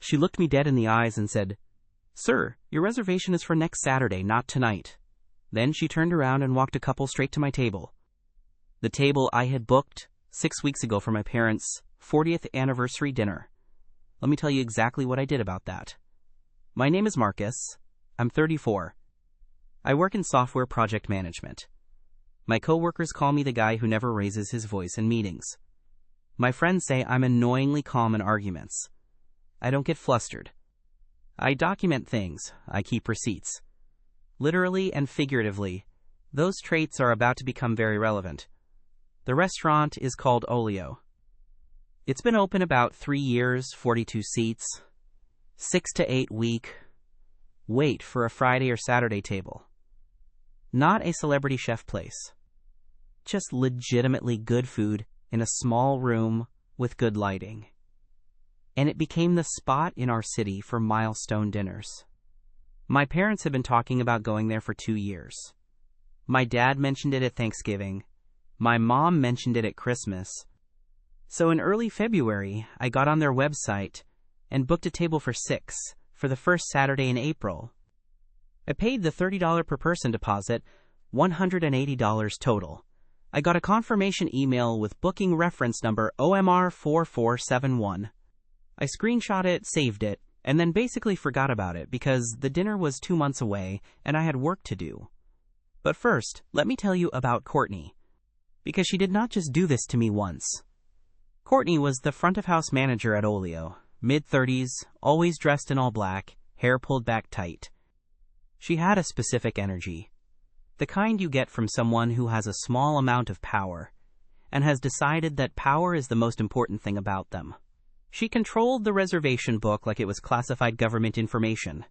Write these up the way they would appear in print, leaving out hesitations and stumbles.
She looked me dead in the eyes and said, "Sir, your reservation is for next Saturday, not tonight." Then she turned around and walked a couple straight to my table. The table I had booked 6 weeks ago for my parents' 40th anniversary dinner. Let me tell you exactly what I did about that. My name is Marcus. I'm 34. I work in software project management. My coworkers call me the guy who never raises his voice in meetings. My friends say I'm annoyingly calm in arguments. I don't get flustered. I document things. I keep receipts. Literally and figuratively, those traits are about to become very relevant. The restaurant is called Olio. It's been open about 3 years, 42 seats, 6 to 8 week. Wait for a Friday or Saturday table. Not a celebrity chef place. Just legitimately good food in a small room with good lighting. And it became the spot in our city for milestone dinners. My parents had been talking about going there for 2 years. My dad mentioned it at Thanksgiving. My mom mentioned it at Christmas. So in early February, I got on their website and booked a table for 6 for the first Saturday in April. I paid the $30 per person deposit, $180 total. I got a confirmation email with booking reference number OMR4471. I screenshot it, saved it, and then basically forgot about it because the dinner was 2 months away and I had work to do. But first, let me tell you about Courtney, because she did not just do this to me once. Courtney was the front-of-house manager at Olio, mid-30s, always dressed in all black, hair pulled back tight. She had a specific energy, the kind you get from someone who has a small amount of power and has decided that power is the most important thing about them. She controlled the reservation book like it was classified government information.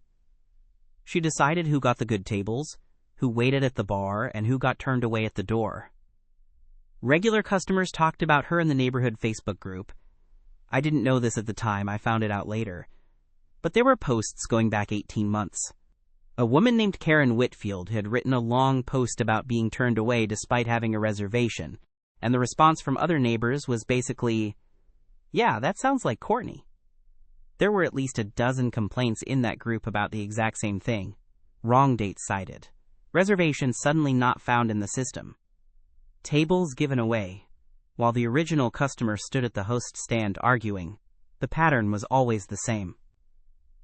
She decided who got the good tables, who waited at the bar, and who got turned away at the door. Regular customers talked about her in the neighborhood Facebook group. I didn't know this at the time, I found it out later. But there were posts going back 18 months. A woman named Karen Whitfield had written a long post about being turned away despite having a reservation, and the response from other neighbors was basically, "Yeah, that sounds like Courtney." There were at least a dozen complaints in that group about the exact same thing. Wrong date cited. Reservations suddenly not found in the system. Tables given away. While the original customer stood at the host stand arguing, the pattern was always the same.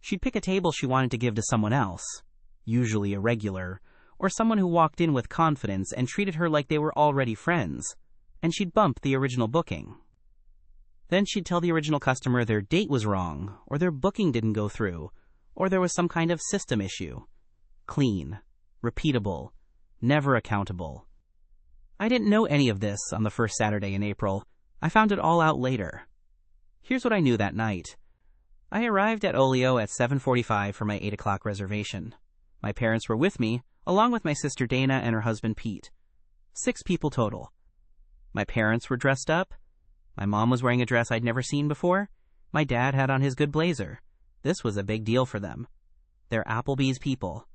She'd pick a table she wanted to give to someone else, usually a regular, or someone who walked in with confidence and treated her like they were already friends, and she'd bump the original booking. Then she'd tell the original customer their date was wrong, or their booking didn't go through, or there was some kind of system issue. Clean, repeatable, never accountable. I didn't know any of this on the first Saturday in April. I found it all out later. Here's what I knew that night. I arrived at Olio at 7:45 for my 8 o'clock reservation. My parents were with me, along with my sister Dana and her husband Pete. 6 people total. My parents were dressed up. My mom was wearing a dress I'd never seen before. My dad had on his good blazer. This was a big deal for them. They're Applebee's people.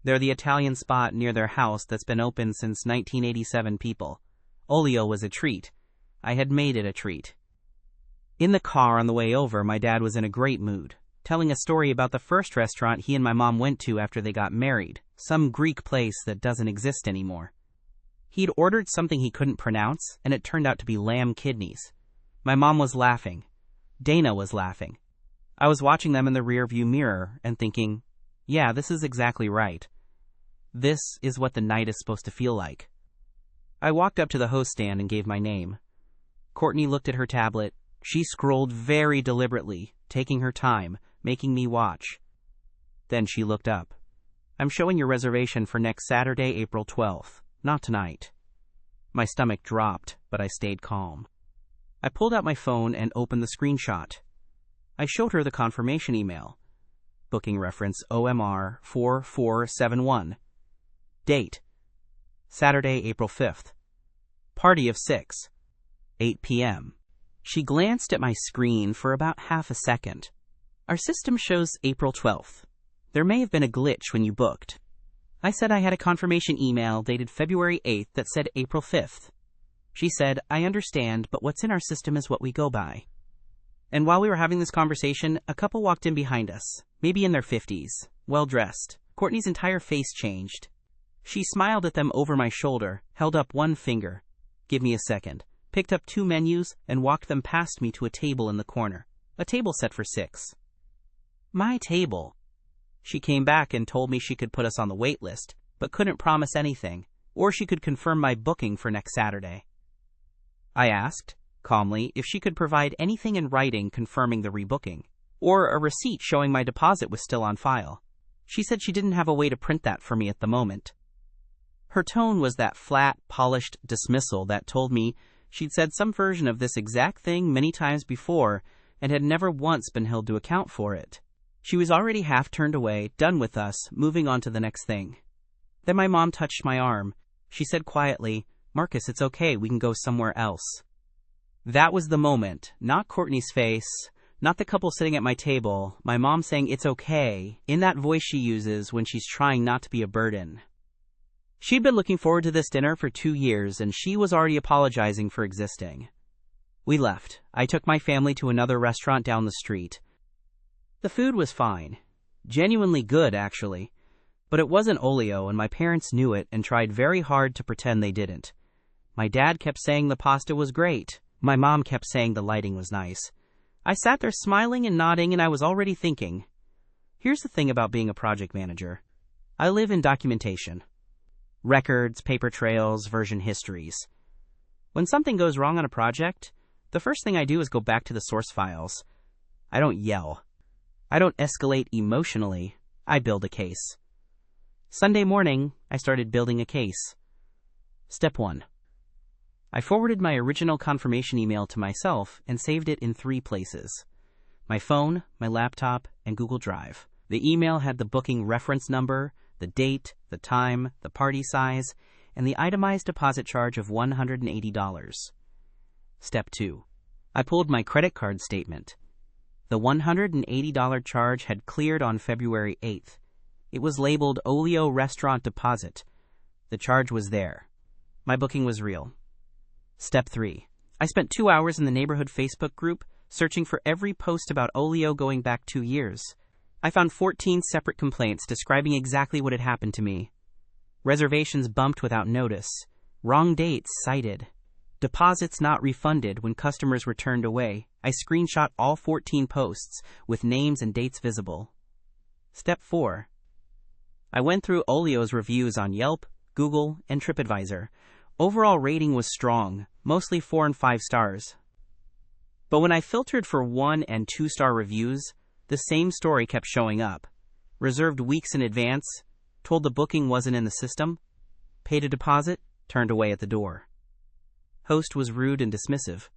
They're the Italian spot near their house that's been open since 1987 people. Olio was a treat. I had made it a treat. In the car on the way over, my dad was in a great mood, telling a story about the first restaurant he and my mom went to after they got married, some Greek place that doesn't exist anymore. He'd ordered something he couldn't pronounce, and it turned out to be lamb kidneys. My mom was laughing. Dana was laughing. I was watching them in the rearview mirror and thinking, yeah, this is exactly right. This is what the night is supposed to feel like. I walked up to the host stand and gave my name. Courtney looked at her tablet. She scrolled very deliberately, taking her time, making me watch. Then she looked up. "I'm showing your reservation for next Saturday, April 12th. Not tonight." My stomach dropped, but I stayed calm. I pulled out my phone and opened the screenshot. I showed her the confirmation email. Booking reference OMR4471. Date: Saturday, April 5th. Party of 6. 8 p.m. She glanced at my screen for about half a second. "Our system shows April 12th. There may have been a glitch when you booked." I said I had a confirmation email dated February 8th that said April 5th. She said, "I understand, but what's in our system is what we go by." And while we were having this conversation, a couple walked in behind us, maybe in their 50s, well-dressed. Courtney's entire face changed. She smiled at them over my shoulder, held up one finger. Give me a second. Picked up 2 menus and walked them past me to a table in the corner. A table set for 6. My table. She came back and told me she could put us on the wait list, but couldn't promise anything, or she could confirm my booking for next Saturday. I asked, calmly, if she could provide anything in writing confirming the rebooking, or a receipt showing my deposit was still on file. She said she didn't have a way to print that for me at the moment. Her tone was that flat, polished dismissal that told me she'd said some version of this exact thing many times before and had never once been held to account for it. She was already half turned away, done with us, moving on to the next thing. Then my mom touched my arm. She said quietly, "Marcus, it's okay, we can go somewhere else." That was the moment, not Courtney's face, not the couple sitting at my table, my mom saying it's okay, in that voice she uses when she's trying not to be a burden. She'd been looking forward to this dinner for 2 years, and she was already apologizing for existing. We left. I took my family to another restaurant down the street. The food was fine. Genuinely good, actually. But it wasn't Olio, and my parents knew it and tried very hard to pretend they didn't. My dad kept saying the pasta was great. My mom kept saying the lighting was nice. I sat there smiling and nodding, and I was already thinking, here's the thing about being a project manager. I live in documentation. Records, paper trails, version histories. When something goes wrong on a project, the first thing I do is go back to the source files. I don't yell. I don't escalate emotionally. I build a case. Sunday morning, I started building a case. Step 1. I forwarded my original confirmation email to myself and saved it in 3 places: my phone, my laptop, and Google Drive. The email had the booking reference number, the date, the time, the party size, and the itemized deposit charge of $180. Step 2. I pulled my credit card statement. The $180 charge had cleared on February 8th. It was labeled Olio Restaurant Deposit. The charge was there. My booking was real. Step 3. I spent 2 hours in the neighborhood Facebook group searching for every post about Olio going back 2 years. I found 14 separate complaints describing exactly what had happened to me. Reservations bumped without notice. Wrong dates cited. Deposits not refunded when customers were turned away. I screenshot all 14 posts with names and dates visible. Step 4. I went through Olio's reviews on Yelp, Google, and TripAdvisor. Overall rating was strong, mostly 4 and 5 stars. But when I filtered for 1 and 2-star reviews, the same story kept showing up. Reserved weeks in advance, told the booking wasn't in the system, paid a deposit, turned away at the door. Host was rude and dismissive.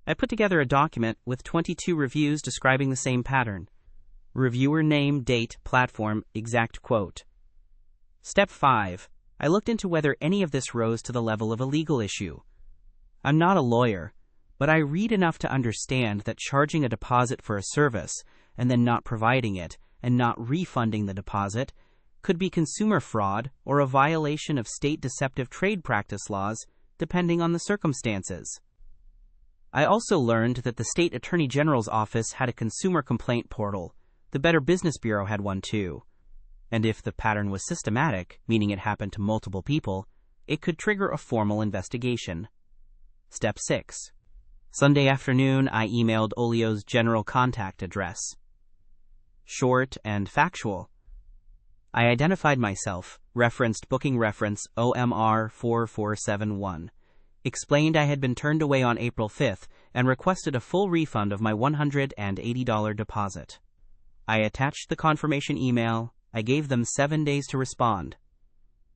I put together a document with 22 reviews describing the same pattern. Reviewer name, date, platform, exact quote. Step 5. I looked into whether any of this rose to the level of a legal issue. I'm not a lawyer, but I read enough to understand that charging a deposit for a service and then not providing it and not refunding the deposit could be consumer fraud or a violation of state deceptive trade practice laws, depending on the circumstances. I also learned that the State Attorney General's office had a consumer complaint portal. The Better Business Bureau had one too. And if the pattern was systematic, meaning it happened to multiple people, it could trigger a formal investigation. Step 6. Sunday afternoon, I emailed Olio's general contact address. Short and factual. I identified myself, referenced booking reference OMR 4471, explained I had been turned away on April 5th, and requested a full refund of my $180 deposit. I attached the confirmation email. I gave them 7 days to respond.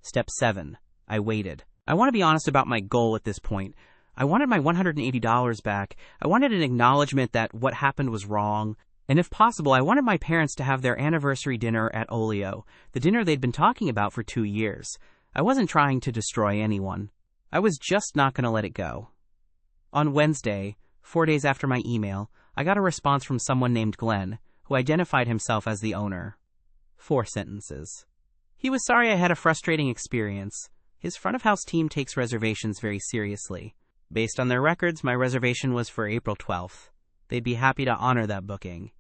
Step 7. I waited. I want to be honest about my goal at this point. I wanted my $180 back. I wanted an acknowledgement that what happened was wrong. And if possible, I wanted my parents to have their anniversary dinner at Olio, the dinner they'd been talking about for 2 years. I wasn't trying to destroy anyone. I was just not going to let it go. On Wednesday, 4 days after my email, I got a response from someone named Glenn, who identified himself as the owner. 4 sentences. He was sorry I had a frustrating experience. His front-of-house team takes reservations very seriously. Based on their records, my reservation was for April 12th. They'd be happy to honor that booking.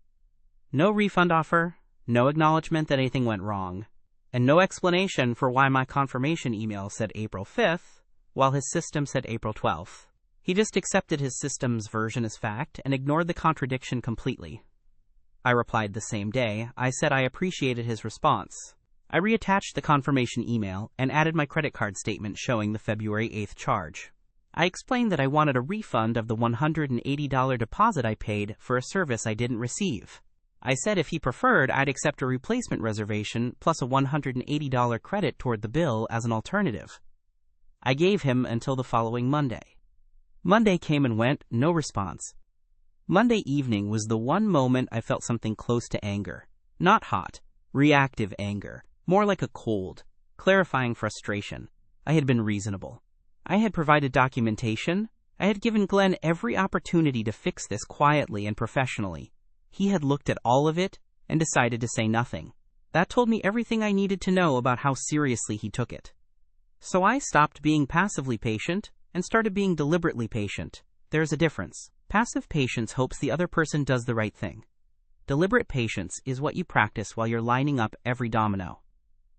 No refund offer, no acknowledgement that anything went wrong, and no explanation for why my confirmation email said April 5th, while his system said April 12th. He just accepted his system's version as fact and ignored the contradiction completely. I replied the same day. I said I appreciated his response. I reattached the confirmation email and added my credit card statement showing the February 8th charge. I explained that I wanted a refund of the $180 deposit I paid for a service I didn't receive. I said if he preferred, I'd accept a replacement reservation plus a $180 credit toward the bill as an alternative. I gave him until the following Monday. Monday came and went, no response. Monday evening was the one moment I felt something close to anger. Not hot, reactive anger, more like a cold, clarifying frustration. I had been reasonable. I had provided documentation. I had given Glenn every opportunity to fix this quietly and professionally. He had looked at all of it and decided to say nothing. That told me everything I needed to know about how seriously he took it. So I stopped being passively patient and started being deliberately patient. There's a difference. Passive patience hopes the other person does the right thing. Deliberate patience is what you practice while you're lining up every domino.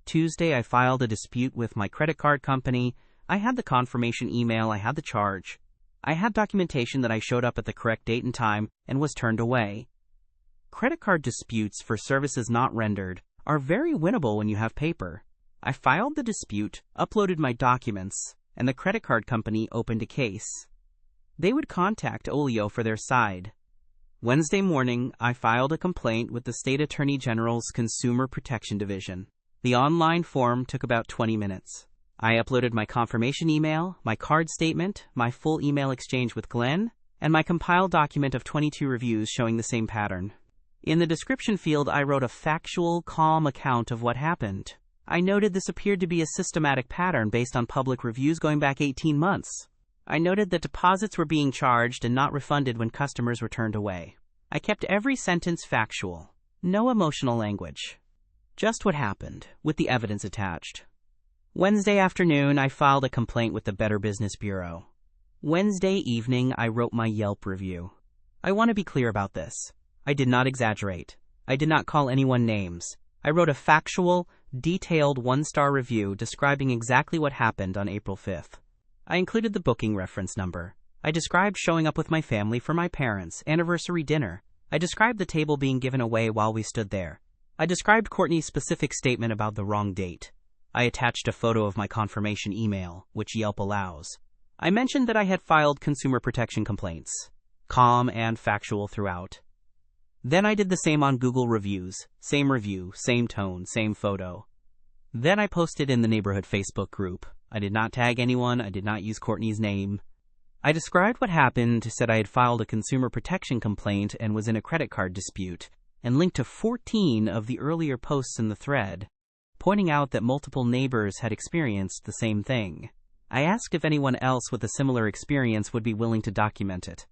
Tuesday, I filed a dispute with my credit card company. I had the confirmation email, I had the charge. I had documentation that I showed up at the correct date and time and was turned away. Credit card disputes for services not rendered are very winnable when you have paper. I filed the dispute, uploaded my documents, and the credit card company opened a case. They would contact Olio for their side. Wednesday morning, I filed a complaint with the State Attorney General's Consumer Protection Division. The online form took about 20 minutes. I uploaded my confirmation email, my card statement, my full email exchange with Glenn, and my compiled document of 22 reviews showing the same pattern. In the description field, I wrote a factual, calm account of what happened. I noted this appeared to be a systematic pattern based on public reviews going back 18 months. I noted that deposits were being charged and not refunded when customers were turned away. I kept every sentence factual. No emotional language. Just what happened, with the evidence attached. Wednesday afternoon, I filed a complaint with the Better Business Bureau. Wednesday evening, I wrote my Yelp review. I want to be clear about this. I did not exaggerate. I did not call anyone names. I wrote a factual, detailed one-star review describing exactly what happened on April 5th. I included the booking reference number. I described showing up with my family for my parents' anniversary dinner. I described the table being given away while we stood there. I described Courtney's specific statement about the wrong date. I attached a photo of my confirmation email, which Yelp allows. I mentioned that I had filed consumer protection complaints. Calm and factual throughout. Then I did the same on Google reviews. Same review, same tone, same photo. Then I posted in the neighborhood Facebook group. I did not tag anyone. I did not use Courtney's name. I described what happened, said I had filed a consumer protection complaint and was in a credit card dispute, and linked to 14 of the earlier posts in the thread, pointing out that multiple neighbors had experienced the same thing. I asked if anyone else with a similar experience would be willing to document it.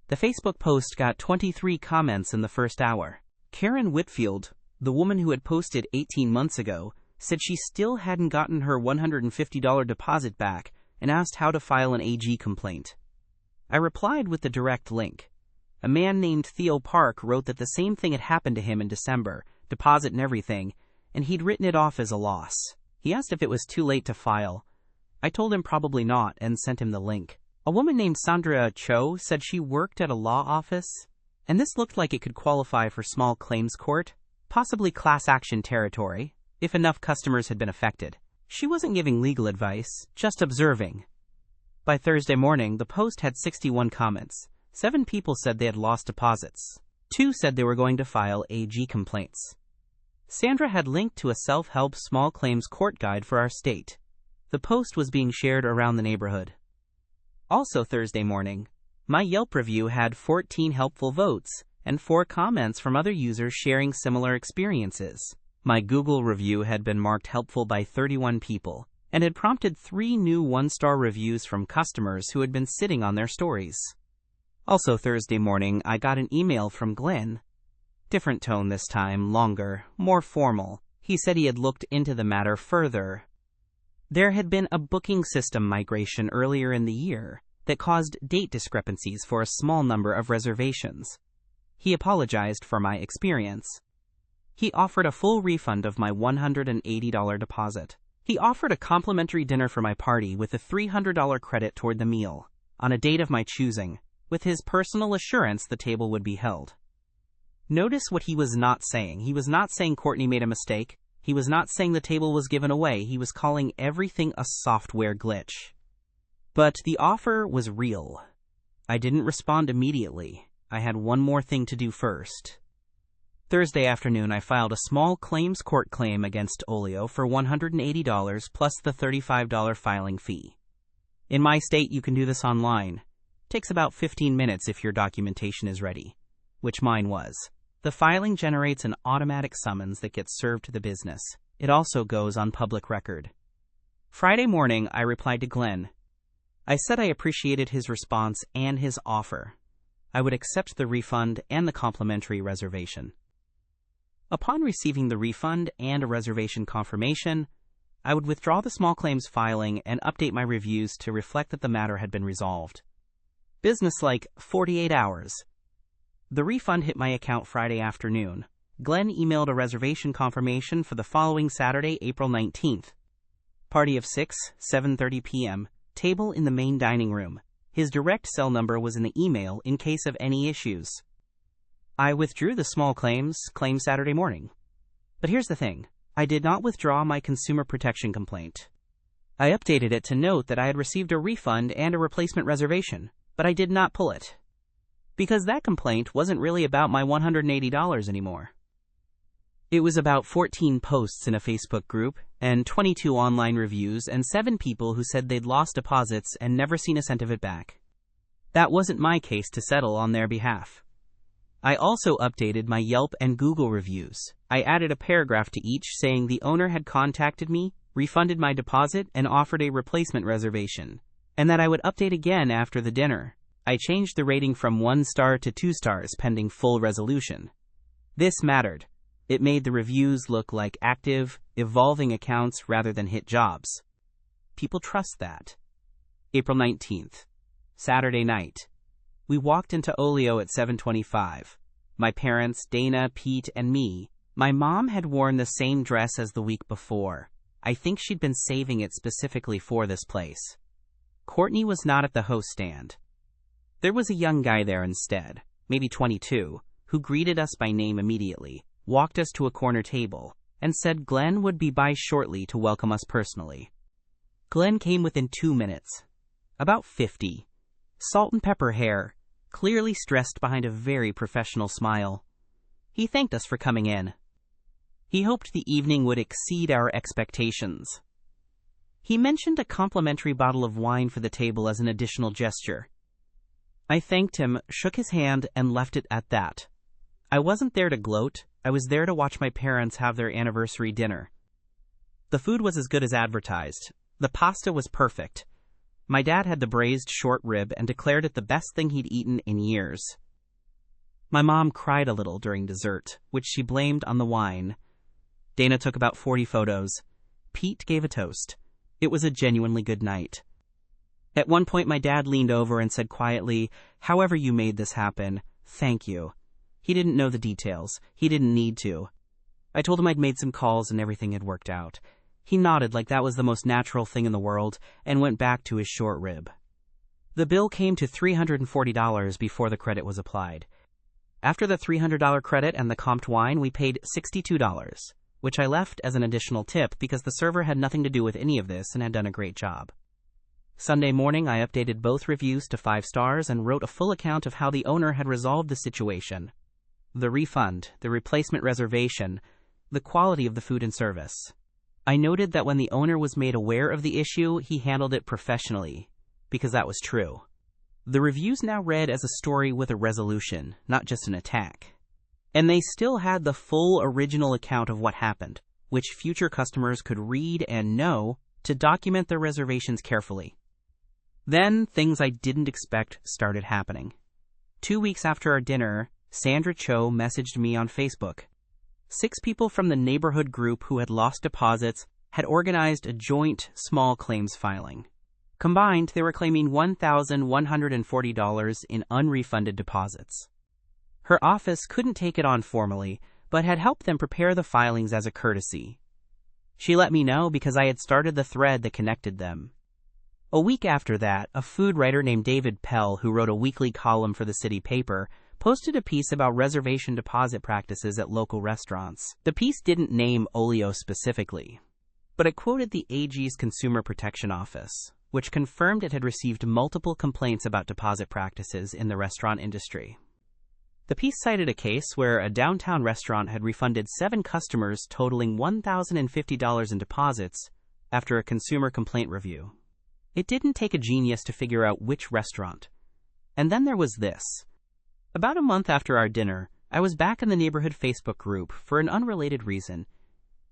The Facebook post got 23 comments in the first hour. Karen Whitfield, the woman who had posted 18 months ago, said she still hadn't gotten her $150 deposit back and asked how to file an AG complaint. I replied with the direct link. A man named Theo Park wrote that the same thing had happened to him in December, deposit and everything, and he'd written it off as a loss. He asked if it was too late to file. I told him probably not and sent him the link. A woman named Sandra Cho said she worked at a law office, and this looked like it could qualify for small claims court, possibly class action territory, if enough customers had been affected. She wasn't giving legal advice, just observing. By Thursday morning, the post had 61 comments. 7 people said they had lost deposits. 2 said they were going to file AG complaints. Sandra had linked to a self-help small claims court guide for our state. The post was being shared around the neighborhood. Also Thursday morning, my Yelp review had 14 helpful votes and 4 comments from other users sharing similar experiences. My Google review had been marked helpful by 31 people and had prompted 3 new one-star reviews from customers who had been sitting on their stories. Also Thursday morning, I got an email from Glenn. Different tone this time, longer, more formal. He said he had looked into the matter further. There had been a booking system migration earlier in the year, that caused date discrepancies for a small number of reservations. He apologized for my experience. He offered a full refund of my $180 deposit. He offered a complimentary dinner for my party with a $300 credit toward the meal, on a date of my choosing, with his personal assurance the table would be held. Notice what he was not saying. He was not saying Courtney made a mistake. He was not saying the table was given away. He was calling everything a software glitch. But the offer was real. I didn't respond immediately. I had one more thing to do first. Thursday afternoon, I filed a small claims court claim against Olio for $180 plus the $35 filing fee. In my state, you can do this online. Takes about 15 minutes if your documentation is ready, which mine was. The filing generates an automatic summons that gets served to the business. It also goes on public record. Friday morning, I replied to Glenn. I said I appreciated his response and his offer. I would accept the refund and the complimentary reservation. Upon receiving the refund and a reservation confirmation, I would withdraw the small claims filing and update my reviews to reflect that the matter had been resolved. Business-like 48 hours. The refund hit my account Friday afternoon. Glenn emailed a reservation confirmation for the following Saturday, April 19th. Party of 6, 7:30 p.m., table in the main dining room. His direct cell number was in the email in case of any issues. I withdrew the small claim Saturday morning. But here's the thing. I did not withdraw my consumer protection complaint. I updated it to note that I had received a refund and a replacement reservation, but I did not pull it. Because that complaint wasn't really about my $180 anymore. It was about 14 posts in a Facebook group, and 22 online reviews, and 7 people who said they'd lost deposits and never seen a cent of it back. That wasn't my case to settle on their behalf. I also updated my Yelp and Google reviews. I added a paragraph to each saying the owner had contacted me, refunded my deposit, and offered a replacement reservation, and that I would update again after the dinner. I changed the rating from 1 star to 2 stars pending full resolution. This mattered. It made the reviews look like active, evolving accounts rather than hit jobs. People trust that. April 19th. Saturday night. We walked into Olio at 7:25. My parents, Dana, Pete, and me. My mom had worn the same dress as the week before. I think she'd been saving it specifically for this place. Courtney was not at the host stand. There was a young guy there instead, maybe 22, who greeted us by name immediately, walked us to a corner table, and said Glenn would be by shortly to welcome us personally. Glenn came within 2 minutes. About 50. Salt and pepper hair, clearly stressed behind a very professional smile. He thanked us for coming in. He hoped the evening would exceed our expectations. He mentioned a complimentary bottle of wine for the table as an additional gesture. I thanked him, shook his hand, and left it at that. I wasn't there to gloat. I was there to watch my parents have their anniversary dinner. The food was as good as advertised. The pasta was perfect. My dad had the braised short rib and declared it the best thing he'd eaten in years. My mom cried a little during dessert, which she blamed on the wine. Dana took about 40 photos. Pete gave a toast. It was a genuinely good night. At one point, my dad leaned over and said quietly, "However you made this happen, thank you." He didn't know the details. He didn't need to. I told him I'd made some calls and everything had worked out. He nodded like that was the most natural thing in the world and went back to his short rib. The bill came to $340 before the credit was applied. After the $300 credit and the comped wine, we paid $62, which I left as an additional tip because the server had nothing to do with any of this and had done a great job. Sunday morning, I updated both reviews to 5 stars and wrote a full account of how the owner had resolved the situation. The refund, the replacement reservation, the quality of the food and service. I noted that when the owner was made aware of the issue, he handled it professionally, because that was true. The reviews now read as a story with a resolution, not just an attack. And they still had the full original account of what happened, which future customers could read and know to document their reservations carefully. Then, things I didn't expect started happening. 2 weeks after our dinner, Sandra Cho messaged me on Facebook. 6 people from the neighborhood group who had lost deposits had organized a joint small claims filing. Combined, they were claiming $1,140 in unrefunded deposits. Her office couldn't take it on formally, but had helped them prepare the filings as a courtesy. She let me know because I had started the thread that connected them. A week after that, a food writer named David Pell, who wrote a weekly column for the city paper, posted a piece about reservation deposit practices at local restaurants. The piece didn't name Olio specifically, but it quoted the AG's Consumer Protection Office, which confirmed it had received multiple complaints about deposit practices in the restaurant industry. The piece cited a case where a downtown restaurant had refunded 7 customers totaling $1,050 in deposits after a consumer complaint review. It didn't take a genius to figure out which restaurant. And then there was this. About a month after our dinner, I was back in the neighborhood Facebook group for an unrelated reason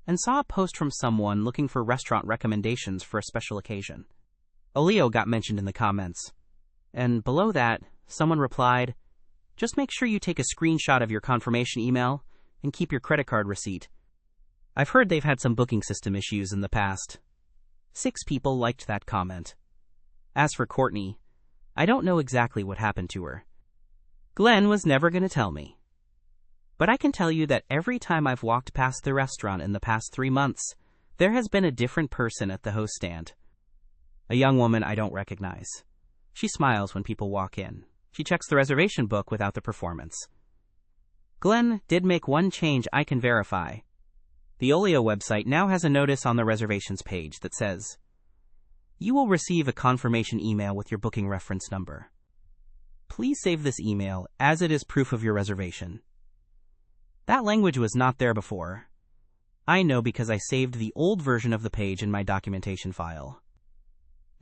and saw a post from someone looking for restaurant recommendations for a special occasion. Olio got mentioned in the comments. And below that, someone replied, "Just make sure you take a screenshot of your confirmation email and keep your credit card receipt. I've heard they've had some booking system issues in the past." 6 people liked that comment. As for Courtney, I don't know exactly what happened to her. Glenn was never going to tell me. But I can tell you that every time I've walked past the restaurant in the past 3 months, there has been a different person at the host stand. A young woman I don't recognize. She smiles when people walk in. She checks the reservation book without the performance. Glenn did make one change I can verify. The Olio website now has a notice on the reservations page that says, "You will receive a confirmation email with your booking reference number. Please save this email as it is proof of your reservation." That language was not there before. I know because I saved the old version of the page in my documentation file.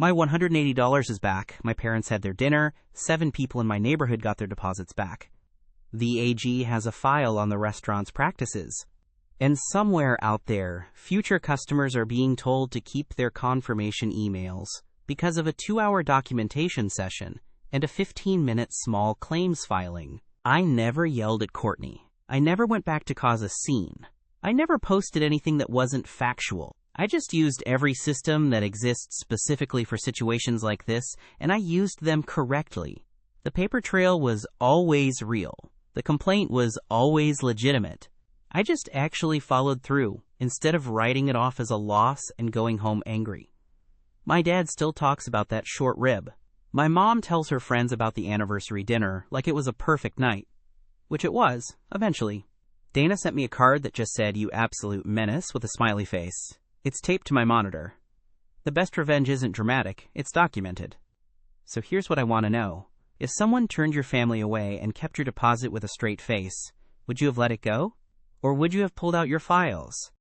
My $180 is back. My parents had their dinner. 7 people in my neighborhood got their deposits back. The AG has a file on the restaurant's practices. And somewhere out there, future customers are being told to keep their confirmation emails because of a 2-hour documentation session and a 15-minute small claims filing. I never yelled at Courtney. I never went back to cause a scene. I never posted anything that wasn't factual. I just used every system that exists specifically for situations like this, and I used them correctly. The paper trail was always real. The complaint was always legitimate. I just actually followed through, instead of writing it off as a loss and going home angry. My dad still talks about that short rib. My mom tells her friends about the anniversary dinner like it was a perfect night. Which it was, eventually. Dana sent me a card that just said, "You absolute menace," with a smiley face. It's taped to my monitor. The best revenge isn't dramatic, it's documented. So here's what I want to know. If someone turned your family away and kept your deposit with a straight face, would you have let it go? Or would you have pulled out your files?